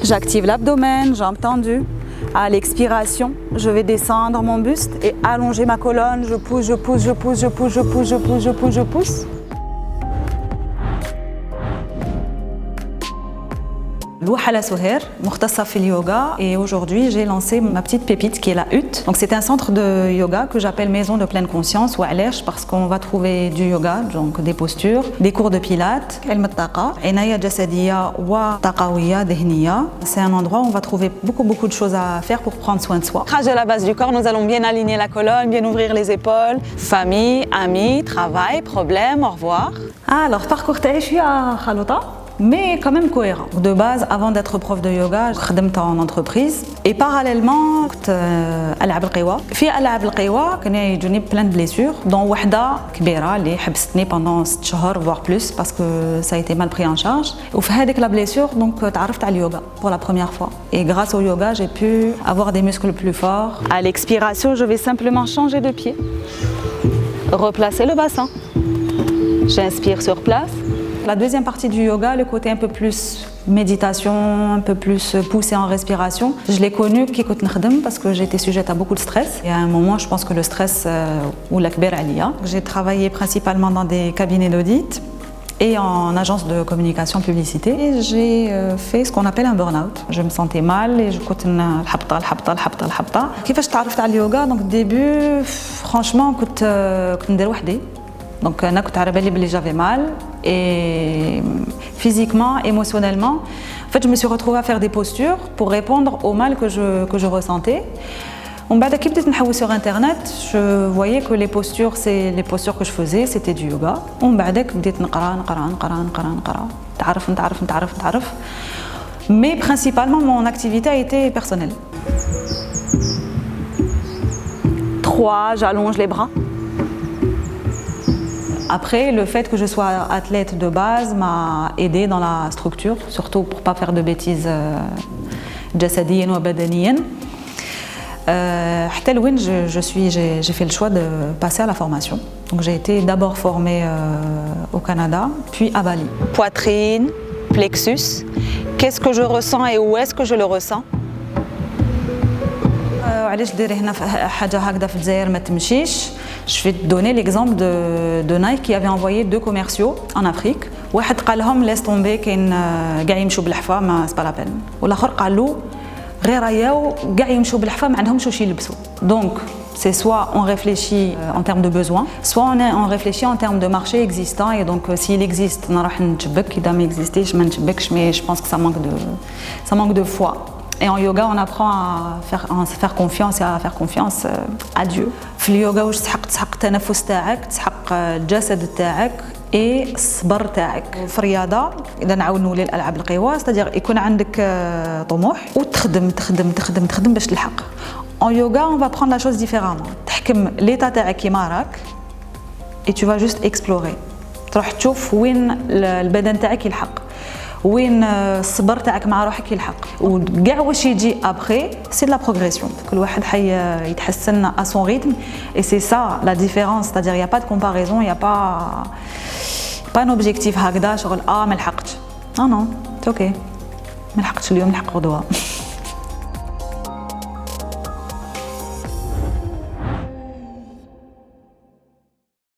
J'active l'abdomen, jambes tendues. À l'expiration, je vais descendre mon buste et allonger ma colonne. Je pousse, je pousse, je pousse, je pousse, je pousse, je pousse, je pousse, je pousse. Louhala Souher, مختصة في اليوغا, et aujourd'hui j'ai lancé ma petite pépite qui est la hutte. Donc c'est un centre de yoga que j'appelle maison de pleine conscience ou Alech parce qu'on va trouver du yoga, donc des postures, des cours de pilates, علم الطاقة, عناية جسدية وطاقوية ذهنية. C'est un endroit où on va trouver beaucoup de choses à faire pour prendre soin de soi. Crage de la base du corps, nous allons bien aligner la colonne, bien ouvrir les épaules. Famille, amis, travail, problème, au revoir. Alors parcours تعيش يا خلوطة. Mais quand même cohérent. De base, avant d'être prof de yoga, je travaillais en entreprise et parallèlement, ألعب القوى. في ألعاب القوى كان يجوني plein de blessures, dont واحدة كبيرة اللي حبستني pendant 6 شهور voire plus parce que ça a été mal pris en charge. وفي هذيك la blessure, donc تعرفت على اليوغا pour la première fois. Et grâce au yoga, j'ai pu avoir des muscles plus forts. À l'expiration, je vais simplement changer de pied. Replacer le bassin. J'inspire sur place. La deuxième partie du yoga, le côté un peu plus méditation, un peu plus poussé en respiration, je l'ai connu parce que j'étais sujette à beaucoup de stress. Et à un moment, je pense que le stress ou l'akber alia. J'ai travaillé principalement dans des cabinets d'audit et en agence de communication publicité. Et j'ai fait ce qu'on appelle un burn-out. Je me sentais mal et je continuais الحبطة. كيفاش تعرفت على اليوغا؟ Donc au début, franchement, كنت ندير وحدي. Donc أنا كنت على بالي بلي j'avais mal et physiquement, émotionnellement, en fait je me suis retrouvée à faire des postures pour répondre au mal que je ressentais. ومن بعد كي بديت نحوس sur internet, je voyais que les postures que je faisais c'était du yoga. ومن بعدك بديت نقرا نتعرف. Mais principalement mon activité a été personnelle. 3, j'allonge les bras. Après, le fait que je sois athlète de base m'a aidé dans la structure, surtout pour ne pas faire de bêtises جسديا وبدنيا. حتى لوين j'ai fait le choix de passer à la formation. Donc j'ai été d'abord formée au Canada, puis à Bali. Poitrine, plexus, qu'est-ce que je ressens et où est-ce que je le ressens? علاش ديري هنا حاجه هكذا في الجزائر ما تمشيش. Je vais te donner l'exemple de Nike qui avait envoyé 2 commerciaux en Afrique. واحد قال لهم laisse tomber كاين كاع يمشوا بالحفا ما c'est pas la peine. والاخر قال له غير راياو كاع يمشوا بالحفا ما عندهمش واش يلبسوا. Donc c'est soit on réfléchit en termes de besoins, soit on réfléchit en termes de marché existant et donc s'il existe نروح نتشبك اذا ما existiش ما نتشبكش mais je pense que ça manque de foi. Et en yoga, on apprend à se faire confiance et à faire confiance à Dieu. في اليوغا واش تسحق التنفس تاعك، تسحق الجسد تاعك et الصبر تاعك. في الرياضة إذا نعاود نولي لألعاب القوى، c'est-à-dire يكون عندك طموح وتخدم باش تلحق. En yoga, on va prendre la chose différemment. تحكم l'état تاعك كيما راك et tu vas juste explorer. تروح تشوف وين البدن تاعك يلحق. وين الصبر تاعك مع روحك يلحق وكاع واش يجي ابري سي لا بروغريسيون كل واحد يتحسن à son rythme et c'est ça la différence c'est-à-dire il y a pas de comparaison il y a pas un objectif هكذا شغل ما لحقتش non c'est ok ما لحقتش اليوم نلحق غدوه